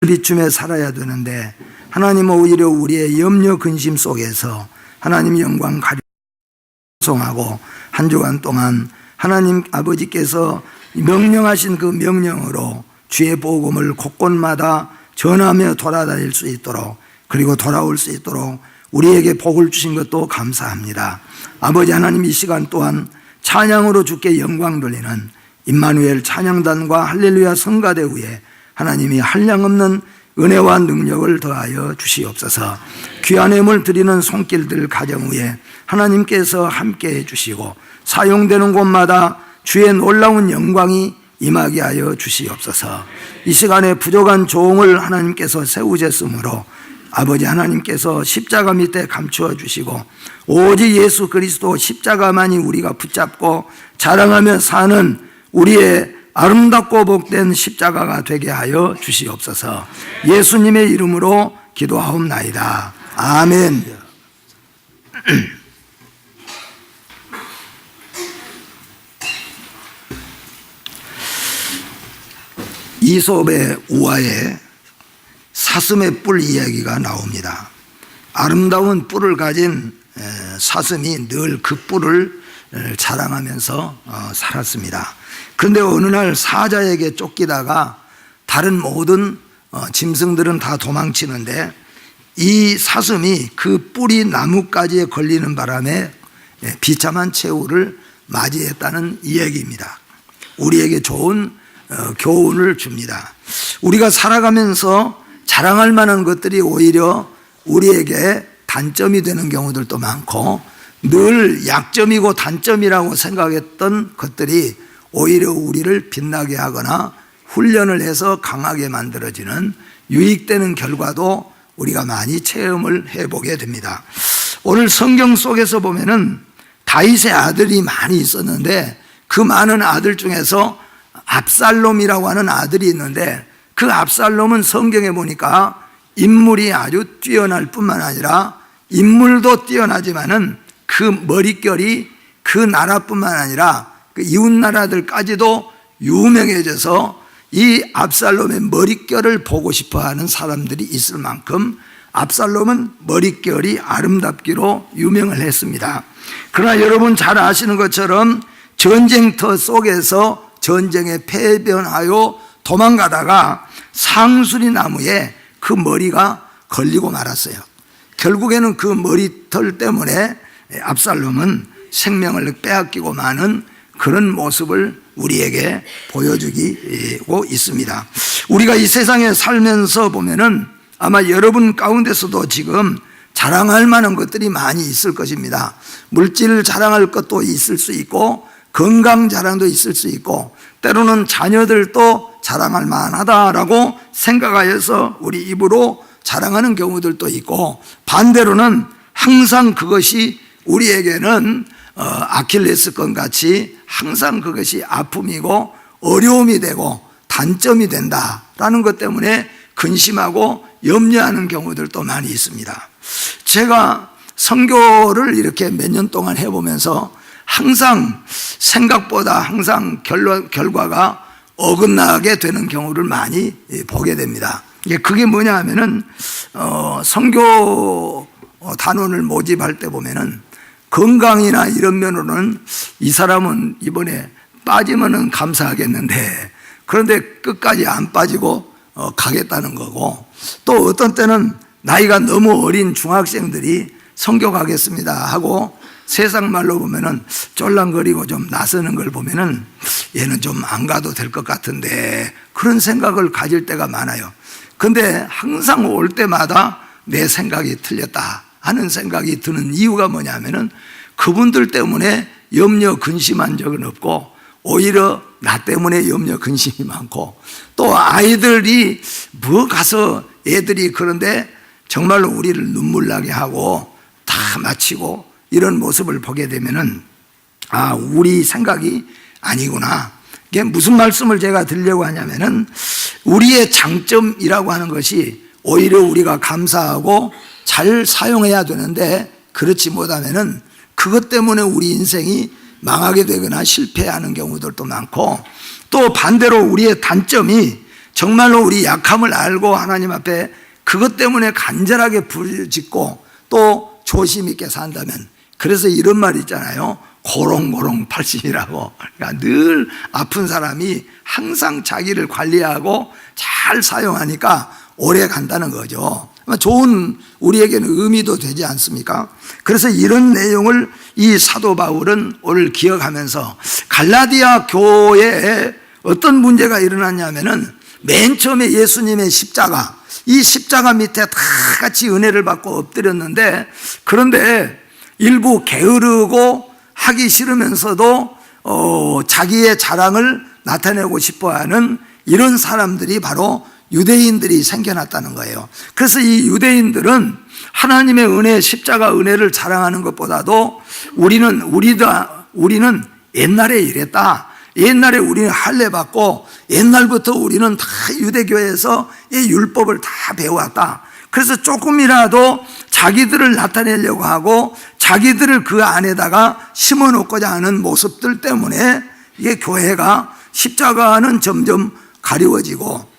비춤에 살아야 되는데 하나님 오히려 우리의 염려 근심 속에서 하나님 영광 가리송하고 한 주간 동안 하나님 아버지께서 명령하신 그 명령으로 주의 복음을 곳곳마다 전하며 돌아다닐 수 있도록, 그리고 돌아올 수 있도록 우리에게 복을 주신 것도 감사합니다. 아버지 하나님, 이 시간 또한 찬양으로 주께 영광 돌리는 임마누엘 찬양단과 할렐루야 성가대 위에 하나님이 한량없는 은혜와 능력을 더하여 주시옵소서. 귀한 예물 드리는 손길들 가정 위에 하나님께서 함께해 주시고 사용되는 곳마다 주의 놀라운 영광이 임하게 하여 주시옵소서. 이 시간에 부족한 종을 하나님께서 세우셨으므로 아버지 하나님께서 십자가 밑에 감추어 주시고 오직 예수 그리스도 십자가만이 우리가 붙잡고 자랑하며 사는 우리의 아름답고 복된 십자가가 되게 하여 주시옵소서. 예수님의 이름으로 기도하옵나이다. 아멘. 이솝의 우화에 사슴의 뿔 이야기가 나옵니다. 아름다운 뿔을 가진 사슴이 늘 그 뿔을 자랑하면서 살았습니다. 그런데 어느 날 사자에게 쫓기다가 다른 모든 짐승들은 다 도망치는데 이 사슴이 그 뿔이 나뭇가지에 걸리는 바람에 비참한 최후를 맞이했다는 이야기입니다. 우리에게 좋은 교훈을 줍니다. 우리가 살아가면서 자랑할 만한 것들이 오히려 우리에게 단점이 되는 경우들도 많고, 늘 약점이고 단점이라고 생각했던 것들이 오히려 우리를 빛나게 하거나 훈련을 해서 강하게 만들어지는 유익되는 결과도 우리가 많이 체험을 해보게 됩니다. 오늘 성경 속에서 보면은 다윗의 아들이 많이 있었는데 그 많은 아들 중에서 압살롬이라고 하는 아들이 있는데, 그 압살롬은 성경에 보니까 인물이 아주 뛰어날 뿐만 아니라 인물도 뛰어나지만은 그 머릿결이 그 나라뿐만 아니라 그 이웃 나라들까지도 유명해져서 이 압살롬의 머릿결을 보고 싶어하는 사람들이 있을 만큼 압살롬은 머릿결이 아름답기로 유명을 했습니다. 그러나 여러분 잘 아시는 것처럼 전쟁터 속에서 전쟁에 패변하여 도망가다가 상수리 나무에 그 머리가 걸리고 말았어요. 결국에는 그 머리털 때문에 압살롬은 생명을 빼앗기고 마는 그런 모습을 우리에게 보여주고 있습니다. 우리가 이 세상에 살면서 보면은 아마 여러분 가운데서도 지금 자랑할 만한 것들이 많이 있을 것입니다. 물질 자랑할 것도 있을 수 있고, 건강 자랑도 있을 수 있고, 때로는 자녀들도 자랑할 만하다라고 생각하여서 우리 입으로 자랑하는 경우들도 있고, 반대로는 항상 그것이 우리에게는 아킬레스건 같이 항상 그것이 아픔이고 어려움이 되고 단점이 된다라는 것 때문에 근심하고 염려하는 경우들도 많이 있습니다. 제가 선교를 이렇게 몇 년 동안 해보면서 항상 생각보다 항상 결과가 어긋나게 되는 경우를 많이 보게 됩니다. 그게 뭐냐 하면은 선교 단원을 모집할 때 보면은 건강이나 이런 면으로는 이 사람은 이번에 빠지면은 감사하겠는데, 그런데 끝까지 안 빠지고 가겠다는 거고, 또 어떤 때는 나이가 너무 어린 중학생들이 선교 가겠습니다 하고 세상 말로 보면은 쫄랑거리고 좀 나서는 걸 보면은 얘는 좀 안 가도 될 것 같은데, 그런 생각을 가질 때가 많아요. 근데 항상 올 때마다 내 생각이 틀렸다 하는 생각이 드는 이유가 뭐냐면은 그분들 때문에 염려 근심한 적은 없고, 오히려 나 때문에 염려 근심이 많고, 또 아이들이 뭐 가서 애들이 그런데 정말로 우리를 눈물 나게 하고 다 마치고 이런 모습을 보게 되면은 아, 우리 생각이 아니구나. 이게 무슨 말씀을 제가 드리려고 하냐면은 우리의 장점이라고 하는 것이 오히려 우리가 감사하고 잘 사용해야 되는데, 그렇지 못하면은 그것 때문에 우리 인생이 망하게 되거나 실패하는 경우들도 많고, 또 반대로 우리의 단점이 정말로 우리 약함을 알고 하나님 앞에 그것 때문에 간절하게 부르짖고 또 조심 있게 산다면, 그래서 이런 말이 있잖아요. 고롱고롱 80이라고. 그러니까 늘 아픈 사람이 항상 자기를 관리하고 잘 사용하니까 오래 간다는 거죠. 좋은 우리에게는 의미도 되지 않습니까? 그래서 이런 내용을 이 사도 바울은 오늘 기억하면서 갈라디아 교회에 어떤 문제가 일어났냐면은 맨 처음에 예수님의 십자가, 이 십자가 밑에 다 같이 은혜를 받고 엎드렸는데, 그런데 일부 게으르고 하기 싫으면서도 자기의 자랑을 나타내고 싶어하는 이런 사람들이 바로 유대인들이 생겨났다는 거예요. 그래서 이 유대인들은 하나님의 은혜, 십자가 은혜를 자랑하는 것보다도 우리는 옛날에 이랬다. 옛날에 우리는 할례 받고 옛날부터 우리는 다 유대교회에서 이 율법을 다 배워왔다. 그래서 조금이라도 자기들을 나타내려고 하고 자기들을 그 안에다가 심어놓고자 하는 모습들 때문에 이게 교회가 십자가는 점점 가리워지고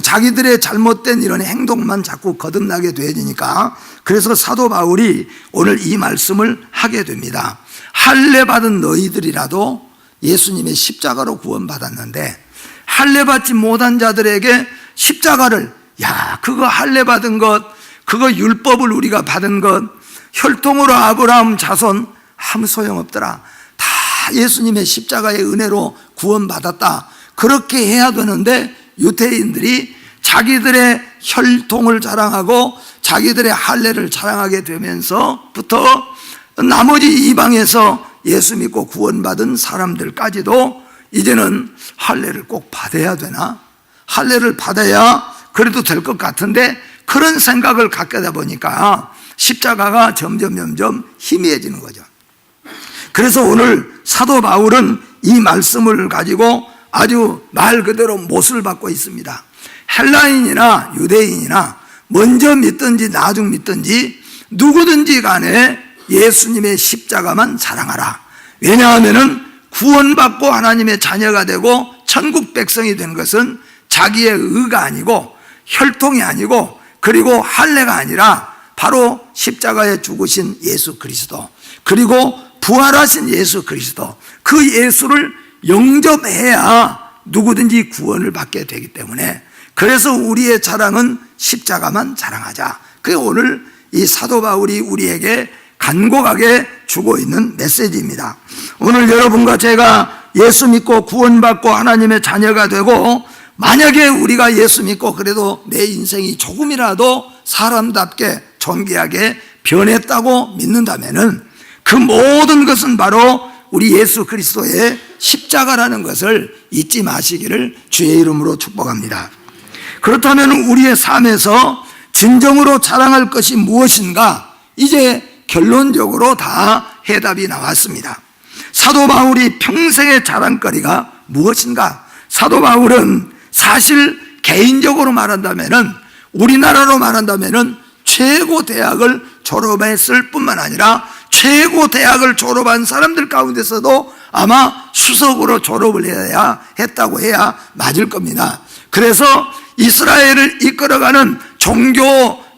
자기들의 잘못된 이런 행동만 자꾸 거듭나게 되어지니까, 그래서 사도 바울이 오늘 이 말씀을 하게 됩니다. 할례 받은 너희들이라도 예수님의 십자가로 구원받았는데, 할례 받지 못한 자들에게 십자가를, 그거 할례 받은 것, 그거 율법을 우리가 받은 것, 혈통으로 아브라함 자손 아무 소용없더라. 다 예수님의 십자가의 은혜로 구원받았다. 그렇게 해야 되는데 유대인들이 자기들의 혈통을 자랑하고 자기들의 할례를 자랑하게 되면서부터 나머지 이방에서 예수 믿고 구원받은 사람들까지도 이제는 할례를 꼭 받아야 되나? 할례를 받아야 그래도 될 것 같은데, 그런 생각을 갖게 되다 보니까 십자가가 점점 희미해지는 거죠. 그래서 오늘 사도 바울은 이 말씀을 가지고 아주 말 그대로 못을 받고 있습니다. 헬라인이나 유대인이나 먼저 믿든지 나중 믿든지 누구든지 간에 예수님의 십자가만 자랑하라. 왜냐하면 구원받고 하나님의 자녀가 되고 천국 백성이 된 것은 자기의 의가 아니고 혈통이 아니고 그리고 할례가 아니라 바로 십자가에 죽으신 예수 그리스도, 그리고 부활하신 예수 그리스도, 그 예수를 영접해야 누구든지 구원을 받게 되기 때문에, 그래서 우리의 자랑은 십자가만 자랑하자. 그게 오늘 이 사도 바울이 우리에게 간곡하게 주고 있는 메시지입니다. 오늘 여러분과 제가 예수 믿고 구원받고 하나님의 자녀가 되고, 만약에 우리가 예수 믿고 그래도 내 인생이 조금이라도 사람답게 존귀하게 변했다고 믿는다면은 그 모든 것은 바로 우리 예수 그리스도의 십자가라는 것을 잊지 마시기를 주의 이름으로 축복합니다. 그렇다면 우리의 삶에서 진정으로 자랑할 것이 무엇인가? 이제 결론적으로 다 해답이 나왔습니다. 사도 바울이 평생의 자랑거리가 무엇인가? 사도 바울은 사실 개인적으로 말한다면은, 우리나라로 말한다면은 최고 대학을 졸업했을 뿐만 아니라 최고 대학을 졸업한 사람들 가운데서도 아마 수석으로 졸업을 해야 했다고 해야 맞을 겁니다. 그래서 이스라엘을 이끌어가는 종교,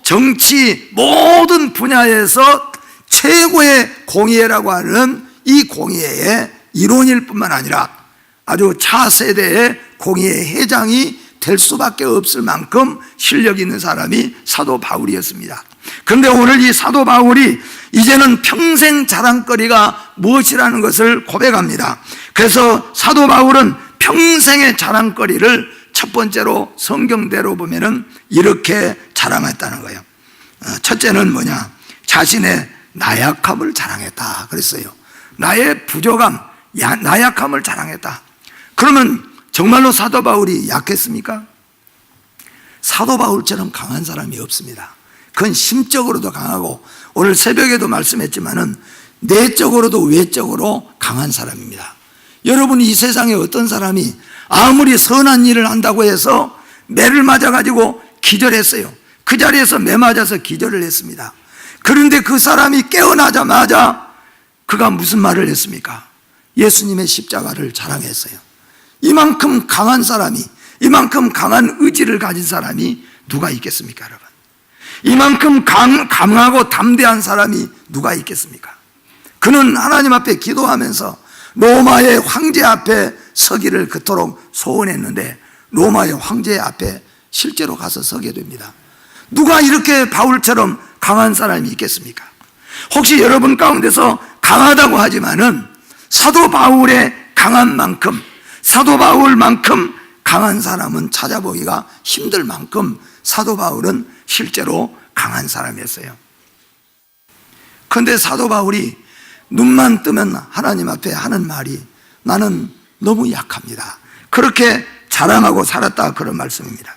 정치 모든 분야에서 최고의 공의회라고 하는 이 공의회의 일원일 뿐만 아니라 아주 차세대의 공의회 회장이 될 수밖에 없을 만큼 실력 있는 사람이 사도 바울이었습니다. 그런데 오늘 이 사도 바울이 이제는 평생 자랑거리가 무엇이라는 것을 고백합니다. 그래서 사도 바울은 평생의 자랑거리를 첫 번째로 성경대로 보면은 이렇게 자랑했다는 거예요. 첫째는 뭐냐? 자신의 나약함을 자랑했다 그랬어요. 나의 부족함, 나약함을 자랑했다. 그러면 정말로 사도 바울이 약했습니까? 사도 바울처럼 강한 사람이 없습니다. 그건 심적으로도 강하고, 오늘 새벽에도 말씀했지만은 내적으로도 외적으로 강한 사람입니다. 여러분, 이 세상에 어떤 사람이 아무리 선한 일을 한다고 해서 매를 맞아가지고 기절했어요. 그 자리에서 매 맞아서 기절을 했습니다. 그런데 그 사람이 깨어나자마자 그가 무슨 말을 했습니까? 예수님의 십자가를 자랑했어요. 이만큼 강한 사람이, 이만큼 강한 의지를 가진 사람이 누가 있겠습니까, 여러분? 이만큼 강하고 담대한 사람이 누가 있겠습니까? 그는 하나님 앞에 기도하면서 로마의 황제 앞에 서기를 그토록 소원했는데 로마의 황제 앞에 실제로 가서 서게 됩니다. 누가 이렇게 바울처럼 강한 사람이 있겠습니까? 혹시 여러분 가운데서 강하다고 하지만은 사도 바울의 강한 만큼, 사도 바울만큼 강한 사람은 찾아보기가 힘들 만큼 사도 바울은 실제로 강한 사람이었어요. 그런데 사도 바울이 눈만 뜨면 하나님 앞에 하는 말이 나는 너무 약합니다. 그렇게 자랑하고 살았다, 그런 말씀입니다.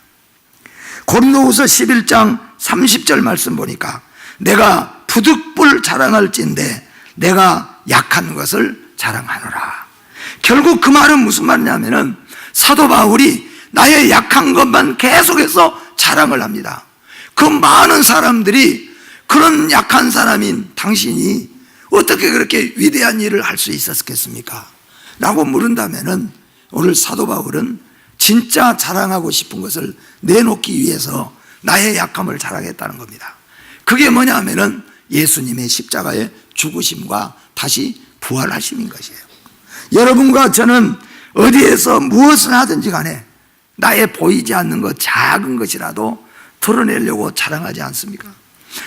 고린도후서 11장 30절 말씀 보니까 내가 부득불 자랑할진대 내가 약한 것을 자랑하노라. 결국 그 말은 무슨 말이냐면은 사도 바울이 나의 약한 것만 계속해서 자랑을 합니다. 그 많은 사람들이 그런 약한 사람인 당신이 어떻게 그렇게 위대한 일을 할 수 있었겠습니까? 라고 물은다면은 오늘 사도 바울은 진짜 자랑하고 싶은 것을 내놓기 위해서 나의 약함을 자랑했다는 겁니다. 그게 뭐냐 하면은 예수님의 십자가의 죽으심과 다시 부활하심인 것이에요. 여러분과 저는 어디에서 무엇을 하든지 간에 나의 보이지 않는 것, 작은 것이라도 드러내려고 자랑하지 않습니까?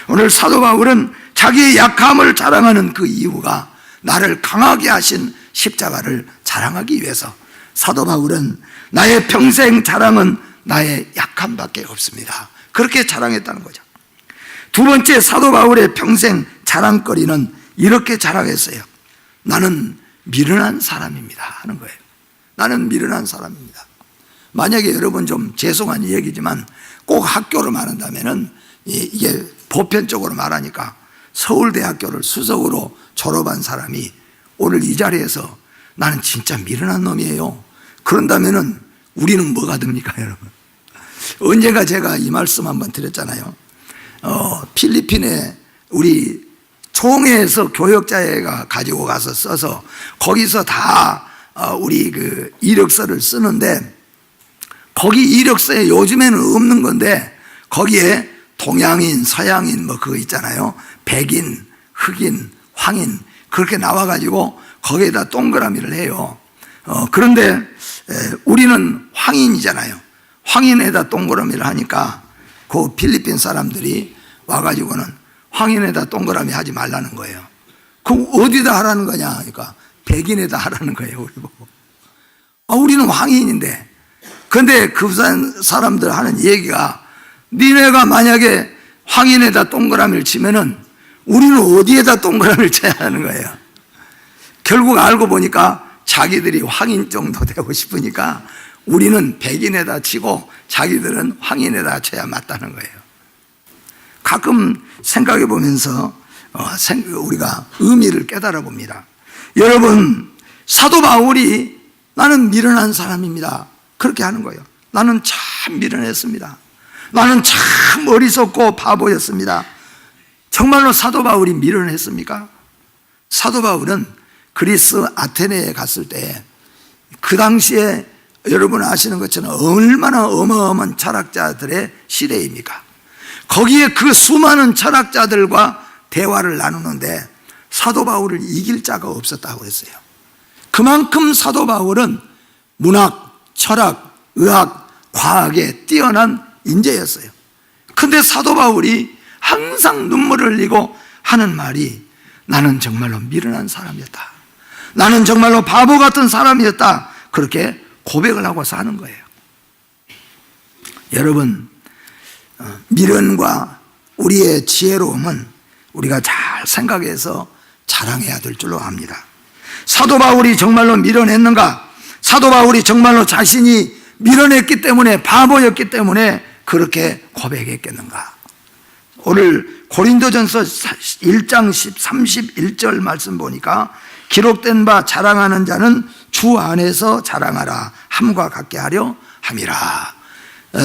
오늘 사도 바울은 자기의 약함을 자랑하는 그 이유가 나를 강하게 하신 십자가를 자랑하기 위해서 사도 바울은 나의 평생 자랑은 나의 약함밖에 없습니다. 그렇게 자랑했다는 거죠. 두 번째, 사도 바울의 평생 자랑거리는 이렇게 자랑했어요. 나는 미련한 사람입니다 하는 거예요. 나는 미련한 사람입니다. 만약에 여러분 좀 죄송한 얘기지만 꼭 학교로 말한다면은 이게 보편적으로 말하니까 서울대학교를 수석으로 졸업한 사람이 오늘 이 자리에서 나는 진짜 미련한 놈이에요 그런다면은 우리는 뭐가 됩니까, 여러분? 언젠가 제가 이 말씀 한번 드렸잖아요. 필리핀에 우리 총회에서 교역자회가 가지고 가서 써서 거기서 다 우리 그 이력서를 쓰는데 거기 이력서에 요즘에는 없는 건데 거기에 동양인, 서양인 뭐 그거 있잖아요. 백인, 흑인, 황인 그렇게 나와가지고 거기에다 동그라미를 해요. 그런데 우리는 황인이잖아요. 황인에다 동그라미를 하니까 그 필리핀 사람들이 와가지고는 황인에다 동그라미 하지 말라는 거예요. 그럼 어디다 하라는 거냐 하니까 백인에다 하라는 거예요, 우리 보고. 우리는 황인인데. 근데 그 사람들 하는 얘기가 니네가 만약에 황인에다 동그라미를 치면은 우리는 어디에다 동그라미를 쳐야 하는 거예요. 결국 알고 보니까 자기들이 황인 정도 되고 싶으니까 우리는 백인에다 치고 자기들은 황인에다 쳐야 맞다는 거예요. 가끔 생각해 보면서 우리가 의미를 깨달아 봅니다. 여러분, 사도 바울이 나는 미련한 사람입니다 그렇게 하는 거예요. 나는 참 미련했습니다. 나는 참 어리석고 바보였습니다. 정말로 사도 바울이 미련했습니까? 사도 바울은 그리스 아테네에 갔을 때 그 당시에 여러분 아시는 것처럼 얼마나 어마어마한 철학자들의 시대입니까? 거기에 그 수많은 철학자들과 대화를 나누는데 사도 바울을 이길 자가 없었다고 했어요. 그만큼 사도 바울은 문학, 철학, 의학, 과학에 뛰어난 인재였어요. 근데 사도 바울이 항상 눈물을 흘리고 하는 말이 나는 정말로 미련한 사람이었다. 나는 정말로 바보 같은 사람이었다. 그렇게 고백을 하고 사는 거예요. 여러분, 미련과 우리의 지혜로움은 우리가 잘 생각해서 자랑해야 될 줄로 압니다. 사도 바울이 정말로 미련했는가? 사도 바울이 정말로 자신이 미련했기 때문에, 바보였기 때문에 그렇게 고백했겠는가? 오늘 고린도전서 1장 31절 말씀 보니까 기록된 바 자랑하는 자는 주 안에서 자랑하라 함과 같게 하려 함이라.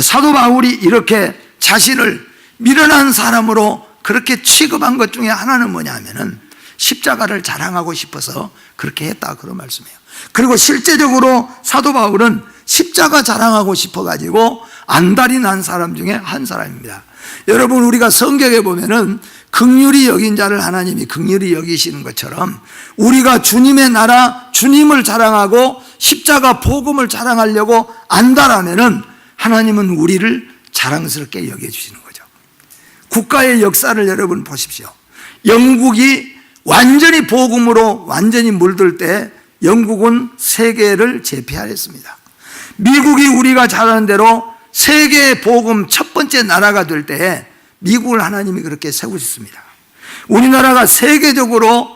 사도 바울이 이렇게 자신을 미련한 사람으로 그렇게 취급한 것 중에 하나는 뭐냐면은 십자가를 자랑하고 싶어서 그렇게 했다 그런 말씀이에요. 그리고 실제적으로 사도 바울은 십자가 자랑하고 싶어가지고 안달이 난 사람 중에 한 사람입니다. 여러분, 우리가 성경에 보면은 긍휼히 여긴 자를 하나님이 긍휼히 여기시는 것처럼 우리가 주님의 나라, 주님을 자랑하고 십자가 복음을 자랑하려고 안달하면은 하나님은 우리를 자랑스럽게 여겨주시는 거죠. 국가의 역사를 여러분 보십시오. 영국이 완전히 복음으로 완전히 물들 때 영국은 세계를 제패하였습니다. 미국이 우리가 잘 아는 대로 세계 복음 첫 번째 나라가 될 때에 미국을 하나님이 그렇게 세우셨습니다. 우리나라가 세계적으로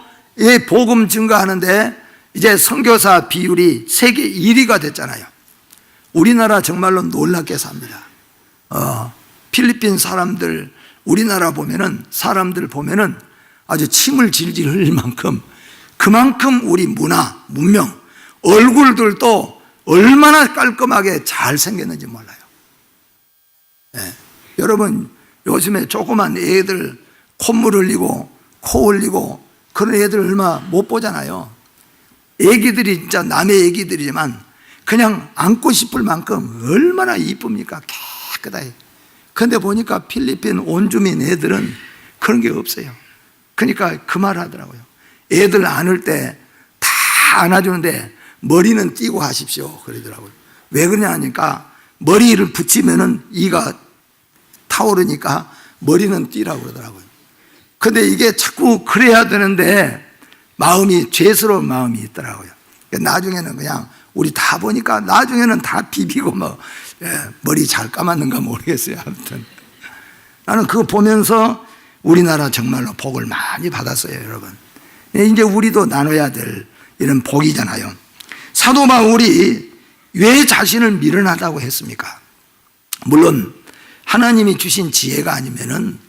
복음 증가하는데 이제 선교사 비율이 세계 1위가 됐잖아요. 우리나라 정말로 놀랍게 삽니다. 필리핀 사람들, 우리나라 보면은 사람들 보면은 아주 침을 질질 흘릴 만큼 그만큼 우리 문화, 문명, 얼굴들도 얼마나 깔끔하게 잘 생겼는지 몰라요. 네. 여러분, 요즘에 조그만 애들 콧물 흘리고 코 흘리고 그런 애들 얼마 못 보잖아요. 애기들이 진짜 남의 애기들이지만 그냥 안고 싶을 만큼 얼마나 이쁩니까? 깨끗하게. 그런데 보니까 필리핀 온주민 애들은 그런 게 없어요. 그러니까 그 말 하더라고요. 애들 안을 때 다 안아주는데 머리는 띄고 하십시오 그러더라고요. 왜 그러냐 하니까 머리를 붙이면은 이가 타오르니까 머리는 띄라고 그러더라고요. 근데 이게 자꾸 그래야 되는데 마음이 죄스러운 마음이 있더라고요. 나중에는 그냥 우리 다 보니까 나중에는 다 비비고 머리 잘 감았는가 모르겠어요. 아무튼 나는 그거 보면서 우리나라 정말로 복을 많이 받았어요, 여러분. 이제 우리도 나눠야 될 이런 복이잖아요. 사도 바울이 왜 자신을 미련하다고 했습니까? 물론 하나님이 주신 지혜가 아니면은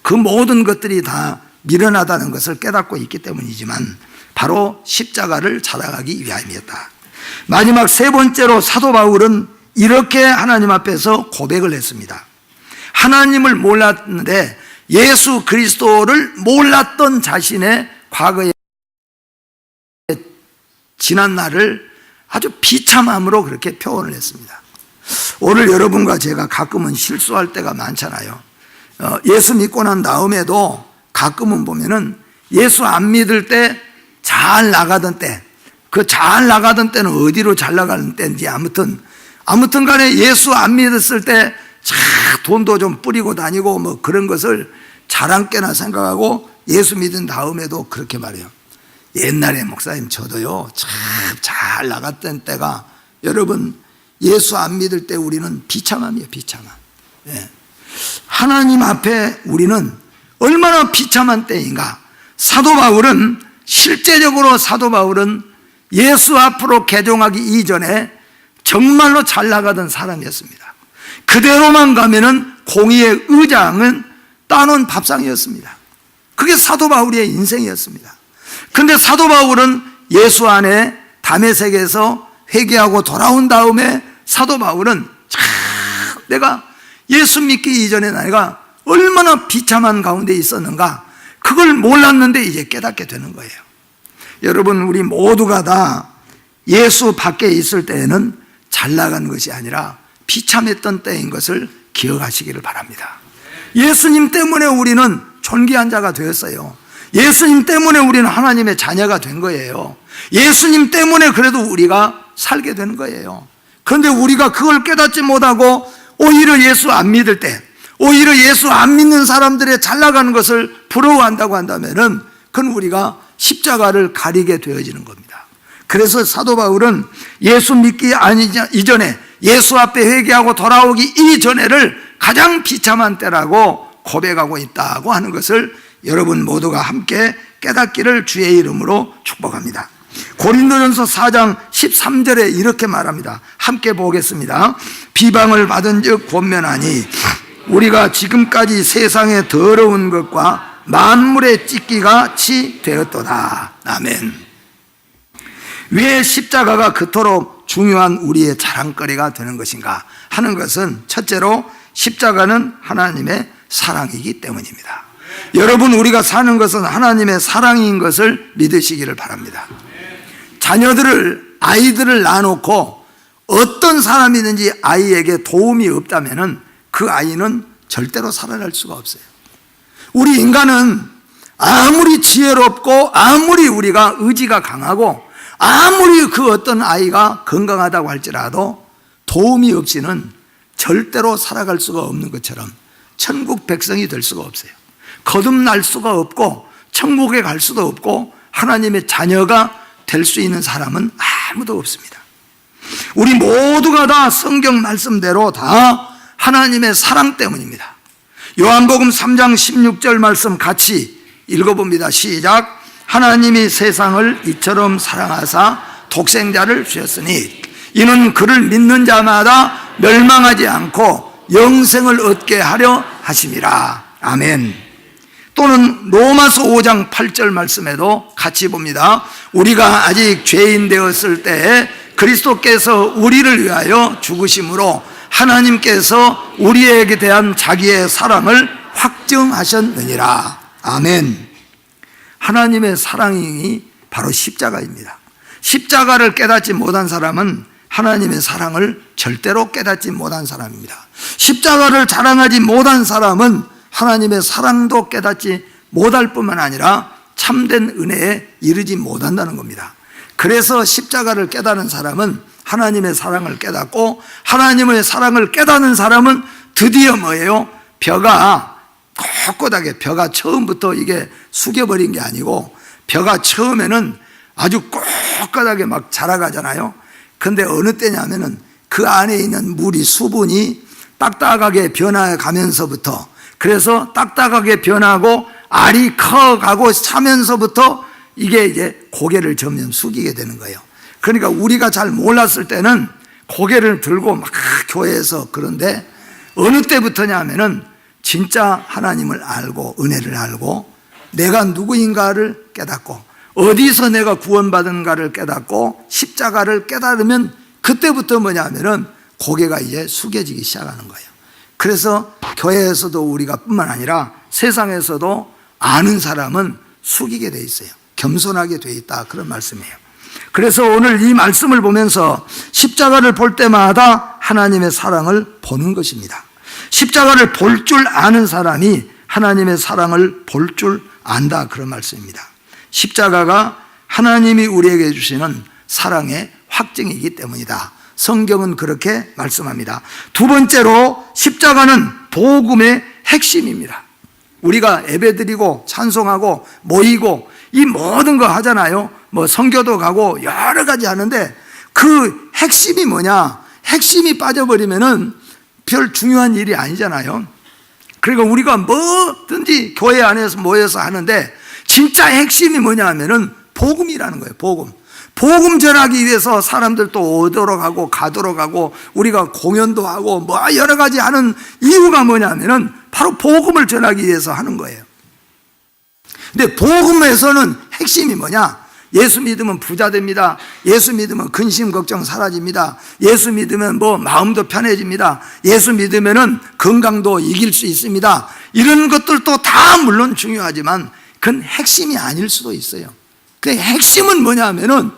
그 모든 것들이 다 미련하다는 것을 깨닫고 있기 때문이지만 바로 십자가를 자랑하기 위함이었다. 마지막 세 번째로 사도 바울은 이렇게 하나님 앞에서 고백을 했습니다. 하나님을 몰랐는데 예수 그리스도를 몰랐던 자신의 과거의 지난 날을 아주 비참함으로 그렇게 표현을 했습니다. 오늘 여러분과 제가 가끔은 실수할 때가 많잖아요. 예수 믿고 난 다음에도 가끔은 보면은 예수 안 믿을 때 잘 나가던 때, 그 잘 나가던 때는 어디로 잘 나가는 때인지 아무튼 간에 예수 안 믿었을 때 돈도 좀 뿌리고 다니고 뭐 그런 것을 자랑깨나 생각하고 예수 믿은 다음에도 그렇게 말해요. 옛날에 목사님 저도요 참 잘 나갔던 때가, 여러분 예수 안 믿을 때 우리는 비참함이에요. 비참함. 예. 하나님 앞에 우리는 얼마나 비참한 때인가. 실제적으로 사도 바울은 예수 앞으로 개종하기 이전에 정말로 잘 나가던 사람이었습니다. 그대로만 가면은 공의의 의장은 따놓은 밥상이었습니다. 그게 사도 바울의 인생이었습니다. 그런데 사도 바울은 예수 안에 다메섹에서 회개하고 돌아온 다음에 사도 바울은 내가 예수 믿기 이전에 내가 얼마나 비참한 가운데 있었는가, 그걸 몰랐는데 이제 깨닫게 되는 거예요. 여러분, 우리 모두가 다 예수 밖에 있을 때에는 잘 나간 것이 아니라 비참했던 때인 것을 기억하시기를 바랍니다. 예수님 때문에 우리는 존귀한 자가 되었어요. 예수님 때문에 우리는 하나님의 자녀가 된 거예요. 예수님 때문에 그래도 우리가 살게 되는 거예요. 그런데 우리가 그걸 깨닫지 못하고 오히려 예수 안 믿을 때, 오히려 예수 안 믿는 사람들의 잘 나가는 것을 부러워한다고 한다면은 그건 우리가 십자가를 가리게 되어지는 겁니다. 그래서 사도 바울은 예수 믿기 이전에, 예수 앞에 회개하고 돌아오기 이전에를 가장 비참한 때라고 고백하고 있다고 하는 것을 여러분 모두가 함께 깨닫기를 주의 이름으로 축복합니다. 고린도전서 4장 13절에 이렇게 말합니다. 함께 보겠습니다. 비방을 받은 즉 권면하니 우리가 지금까지 세상의 더러운 것과 만물의 찢기같이 되었도다. 아멘. 왜 십자가가 그토록 중요한 우리의 자랑거리가 되는 것인가 하는 것은, 첫째로 십자가는 하나님의 사랑이기 때문입니다. 여러분, 우리가 사는 것은 하나님의 사랑인 것을 믿으시기를 바랍니다. 아이들을 낳아놓고 어떤 사람이든지 아이에게 도움이 없다면 그 아이는 절대로 살아날 수가 없어요. 우리 인간은 아무리 지혜롭고 아무리 우리가 의지가 강하고 아무리 그 어떤 아이가 건강하다고 할지라도 도움이 없이는 절대로 살아갈 수가 없는 것처럼 천국 백성이 될 수가 없어요. 거듭날 수가 없고 천국에 갈 수도 없고 하나님의 자녀가 될 수 있는 사람은 아무도 없습니다. 우리 모두가 다 성경 말씀대로 다 하나님의 사랑 때문입니다. 요한복음 3장 16절 말씀 같이 읽어봅니다. 시작. 하나님이 세상을 이처럼 사랑하사 독생자를 주셨으니 이는 그를 믿는 자마다 멸망하지 않고 영생을 얻게 하려 하심이라. 아멘. 또는 로마서 5장 8절 말씀에도 같이 봅니다. 우리가 아직 죄인 되었을 때에 그리스도께서 우리를 위하여 죽으심으로 하나님께서 우리에게 대한 자기의 사랑을 확증하셨느니라. 아멘. 하나님의 사랑이 바로 십자가입니다. 십자가를 깨닫지 못한 사람은 하나님의 사랑을 절대로 깨닫지 못한 사람입니다. 십자가를 자랑하지 못한 사람은 하나님의 사랑도 깨닫지 못할 뿐만 아니라 참된 은혜에 이르지 못한다는 겁니다. 그래서 십자가를 깨닫는 사람은 하나님의 사랑을 깨닫고 하나님의 사랑을 깨닫는 사람은 드디어 뭐예요? 벼가 꼿꼿하게 벼가 처음부터 이게 숙여버린 게 아니고 벼가 처음에는 아주 꼿꼿하게 막 자라가잖아요. 근데 어느 때냐면은 그 안에 있는 물이 수분이 딱딱하게 변해가면서부터 그래서 딱딱하게 변하고 알이 커가고 차면서부터 이게 이제 고개를 점점 숙이게 되는 거예요. 그러니까 우리가 잘 몰랐을 때는 고개를 들고 막 교회에서 그런데 어느 때부터냐 하면은 진짜 하나님을 알고 은혜를 알고 내가 누구인가를 깨닫고 어디서 내가 구원받은가를 깨닫고 십자가를 깨달으면 그때부터 뭐냐 하면은 고개가 이제 숙여지기 시작하는 거예요. 그래서 교회에서도 우리가 뿐만 아니라 세상에서도 아는 사람은 숙이게 돼 있어요. 겸손하게 돼 있다 그런 말씀이에요. 그래서 오늘 이 말씀을 보면서 십자가를 볼 때마다 하나님의 사랑을 보는 것입니다. 십자가를 볼 줄 아는 사람이 하나님의 사랑을 볼 줄 안다 그런 말씀입니다. 십자가가 하나님이 우리에게 주시는 사랑의 확증이기 때문이다. 성경은 그렇게 말씀합니다. 두 번째로 십자가는 복음의 핵심입니다. 우리가 예배드리고 찬송하고 모이고 이 모든 거 하잖아요. 뭐 선교도 가고 여러 가지 하는데 그 핵심이 뭐냐? 핵심이 빠져버리면은 별 중요한 일이 아니잖아요. 그러니까 우리가 뭐든지 교회 안에서 모여서 하는데 진짜 핵심이 뭐냐 하면은 복음이라는 거예요. 복음 전하기 위해서 사람들 또 오도록 하고 가도록 하고 우리가 공연도 하고 뭐 여러 가지 하는 이유가 뭐냐 하면은 바로 복음을 전하기 위해서 하는 거예요. 근데 복음에서는 핵심이 뭐냐? 예수 믿으면 부자 됩니다. 예수 믿으면 근심 걱정 사라집니다. 예수 믿으면 뭐 마음도 편해집니다. 예수 믿으면은 건강도 이길 수 있습니다. 이런 것들도 다 물론 중요하지만 그건 핵심이 아닐 수도 있어요. 그 핵심은 뭐냐 하면은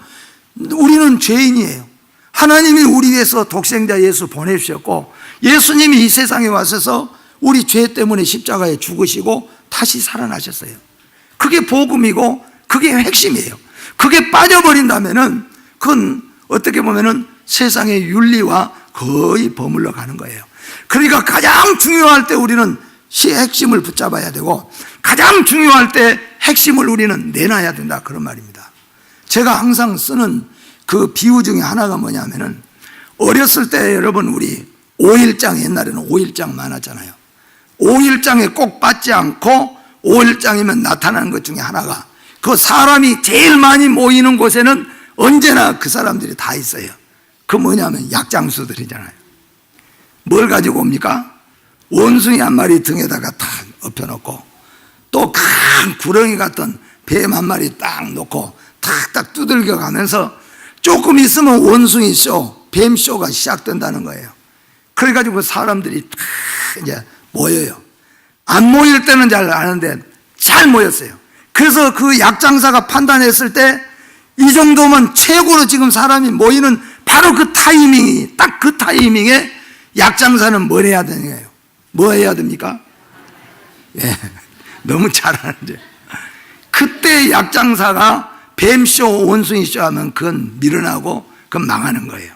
우리는 죄인이에요. 하나님이 우리 위해서 독생자 예수 보내주셨고 예수님이 이 세상에 와셔서 우리 죄 때문에 십자가에 죽으시고 다시 살아나셨어요. 그게 복음이고 그게 핵심이에요. 그게 빠져버린다면은 그건 어떻게 보면은 세상의 윤리와 거의 버물러 가는 거예요. 그러니까 가장 중요할 때 우리는 핵심을 붙잡아야 되고 가장 중요할 때 핵심을 우리는 내놔야 된다 그런 말입니다. 제가 항상 쓰는 그 비유 중에 하나가 뭐냐면은 어렸을 때 여러분 우리 5일장 옛날에는 5일장 많았잖아요. 5일장에 꼭 빠지 않고 5일장이면 나타나는 것 중에 하나가 그 사람이 제일 많이 모이는 곳에는 언제나 그 사람들이 다 있어요. 그 뭐냐면 약장수들이잖아요. 뭘 가지고 옵니까? 원숭이 한 마리 등에다가 탁 엎혀놓고 또 큰 구렁이 같은 뱀 한 마리 딱 놓고 탁탁 두들겨 가면서 조금 있으면 원숭이 쇼, 뱀 쇼가 시작된다는 거예요. 그래가지고 사람들이 탁 이제 모여요. 안 모일 때는 잘 아는데 잘 모였어요. 그래서 그 약장사가 판단했을 때 이 정도면 최고로 지금 사람이 모이는 바로 그 타이밍이, 딱 그 타이밍에 약장사는 뭘 해야 되냐요? 뭐 해야 됩니까? 예, 너무 잘하는데. 그때 약장사가 뱀쇼, 원숭이쇼 하면 그건 밀어나고 그건 망하는 거예요.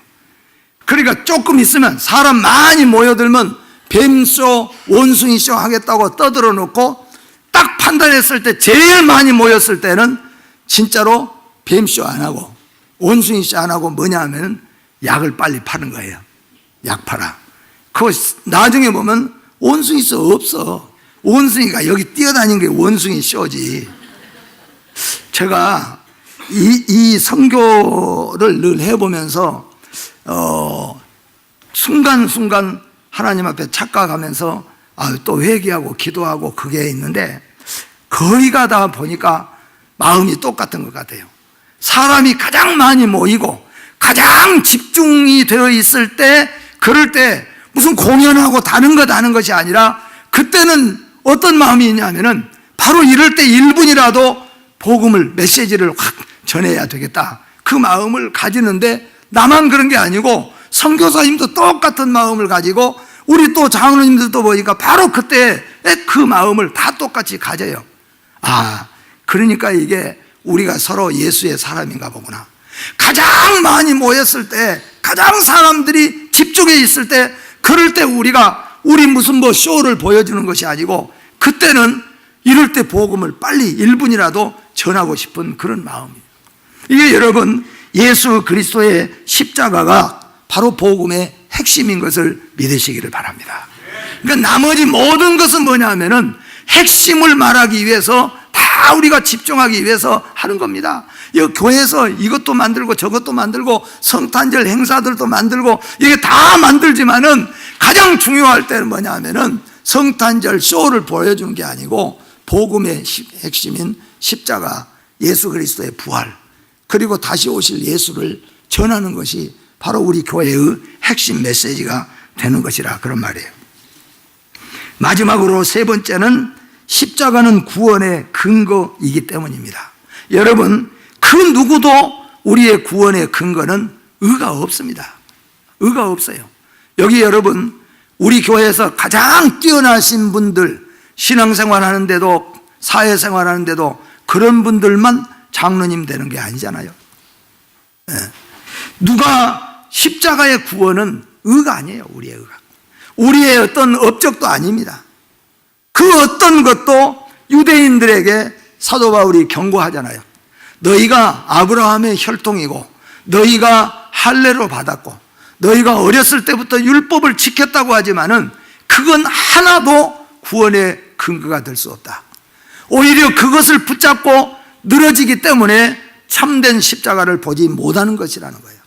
그러니까 조금 있으면 사람 많이 모여들면 뱀쇼, 원숭이쇼 하겠다고 떠들어 놓고 딱 판단했을 때 제일 많이 모였을 때는 진짜로 뱀쇼 안 하고 원숭이쇼 안 하고 뭐냐 하면 약을 빨리 파는 거예요. 약 팔아. 그거 나중에 보면 원숭이쇼 없어. 원숭이가 여기 뛰어다니는 게 원숭이 쇼지. 제가 이 선교를 늘 해보면서 순간순간 하나님 앞에 착각하면서 또 회개하고 기도하고 그게 있는데 거의 가다 보니까 마음이 똑같은 것 같아요. 사람이 가장 많이 모이고 가장 집중이 되어 있을 때, 그럴 때 무슨 공연하고 다른 것이 아니라 그때는 어떤 마음이 있냐면은 바로 이럴 때 1분이라도 복음을, 메시지를 확 전해야 되겠다. 그 마음을 가지는데 나만 그런 게 아니고 선교사님도 똑같은 마음을 가지고 우리 또 장로님들도 보니까 바로 그때 그 마음을 다 똑같이 가져요. 그러니까 이게 우리가 서로 예수의 사람인가 보구나. 가장 많이 모였을 때, 가장 사람들이 집중해 있을 때, 그럴 때 우리 무슨 뭐 쇼를 보여주는 것이 아니고 그때는 이럴 때 복음을 빨리 1분이라도 전하고 싶은 그런 마음이에요. 이게 여러분 예수 그리스도의 십자가가 바로 복음의 핵심인 것을 믿으시기를 바랍니다. 그러니까 나머지 모든 것은 뭐냐 하면은 핵심을 말하기 위해서 다 우리가 집중하기 위해서 하는 겁니다. 이 교회에서 이것도 만들고 저것도 만들고 성탄절 행사들도 만들고 이게 다 만들지만은 가장 중요할 때는 뭐냐 하면은 성탄절 쇼를 보여주는 게 아니고 복음의 핵심인 십자가, 예수 그리스도의 부활, 그리고 다시 오실 예수를 전하는 것이 바로 우리 교회의 핵심 메시지가 되는 것이라 그런 말이에요. 마지막으로 세 번째는 십자가는 구원의 근거이기 때문입니다. 여러분, 그 누구도 우리의 구원의 근거는 의가 없습니다. 의가 없어요. 여기 여러분, 우리 교회에서 가장 뛰어나신 분들, 신앙생활 하는데도 사회생활 하는데도 그런 분들만 장로님 되는 게 아니잖아요. 누가 십자가의 구원은 의가 아니에요. 우리의 의가. 우리의 어떤 업적도 아닙니다. 그 어떤 것도 유대인들에게 사도 바울이 경고하잖아요. 너희가 아브라함의 혈통이고 너희가 할례로 받았고 너희가 어렸을 때부터 율법을 지켰다고 하지만은 그건 하나도 구원의 근거가 될 수 없다. 오히려 그것을 붙잡고 늘어지기 때문에 참된 십자가를 보지 못하는 것이라는 거예요.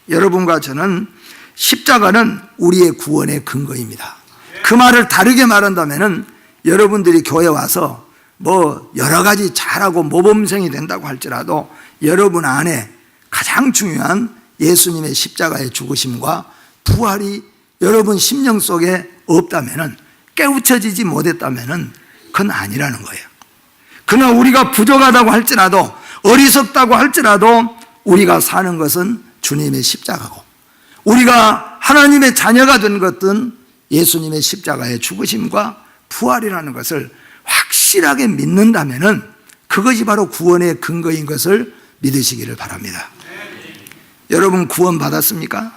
여러분과 저는 십자가는 우리의 구원의 근거입니다. 그 말을 다르게 말한다면은 여러분들이 교회 와서 뭐 여러 가지 잘하고 모범생이 된다고 할지라도 여러분 안에 가장 중요한 예수님의 십자가의 죽으심과 부활이 여러분 심령 속에 없다면은, 깨우쳐지지 못했다면은 그건 아니라는 거예요. 그러나 우리가 부족하다고 할지라도, 어리석다고 할지라도 우리가 사는 것은 주님의 십자가고, 우리가 하나님의 자녀가 된 것은 예수님의 십자가의 죽으심과 부활이라는 것을 확실하게 믿는다면은 그것이 바로 구원의 근거인 것을 믿으시기를 바랍니다. 여러분 구원 받았습니까?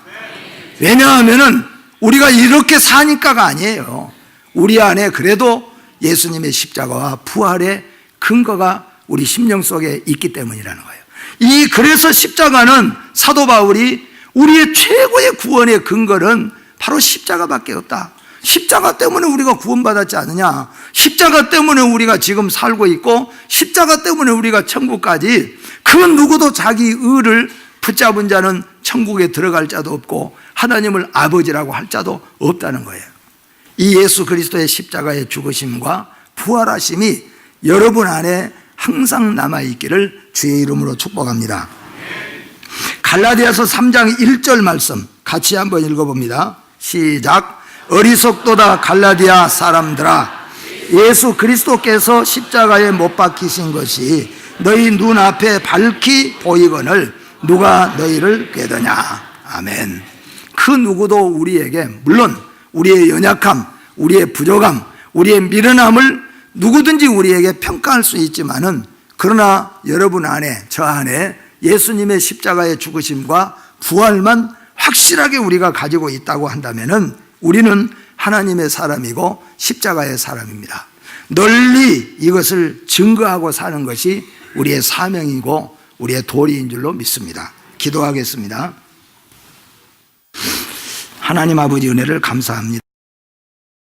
왜냐하면은 우리가 이렇게 사니까가 아니에요. 우리 안에 그래도 예수님의 십자가와 부활의 근거가 우리 심령 속에 있기 때문이라는 거예요. 그래서 십자가는 사도 바울이 우리의 최고의 구원의 근거는 바로 십자가밖에 없다. 십자가 때문에 우리가 구원받았지 않느냐. 십자가 때문에 우리가 지금 살고 있고 십자가 때문에 우리가 천국까지, 그 누구도 자기 의를 붙잡은 자는 천국에 들어갈 자도 없고 하나님을 아버지라고 할 자도 없다는 거예요. 이 예수 그리스도의 십자가의 죽으심과 부활하심이 여러분 안에 항상 남아있기를 주의 이름으로 축복합니다. 갈라디아서 3장 1절 말씀 같이 한번 읽어봅니다. 시작. 어리석도다 갈라디아 사람들아, 예수 그리스도께서 십자가에 못 박히신 것이 너희 눈앞에 밝히 보이거늘 누가 너희를 꾀더냐. 아멘. 그 누구도 우리에게, 물론 우리의 연약함, 우리의 부족함, 우리의 미련함을 누구든지 우리에게 평가할 수 있지만은, 그러나 여러분 안에, 저 안에 예수님의 십자가의 죽으심과 부활만 확실하게 우리가 가지고 있다고 한다면은 우리는 하나님의 사람이고 십자가의 사람입니다. 널리 이것을 증거하고 사는 것이 우리의 사명이고 우리의 도리인 줄로 믿습니다. 기도하겠습니다. 하나님 아버지 은혜를 감사합니다.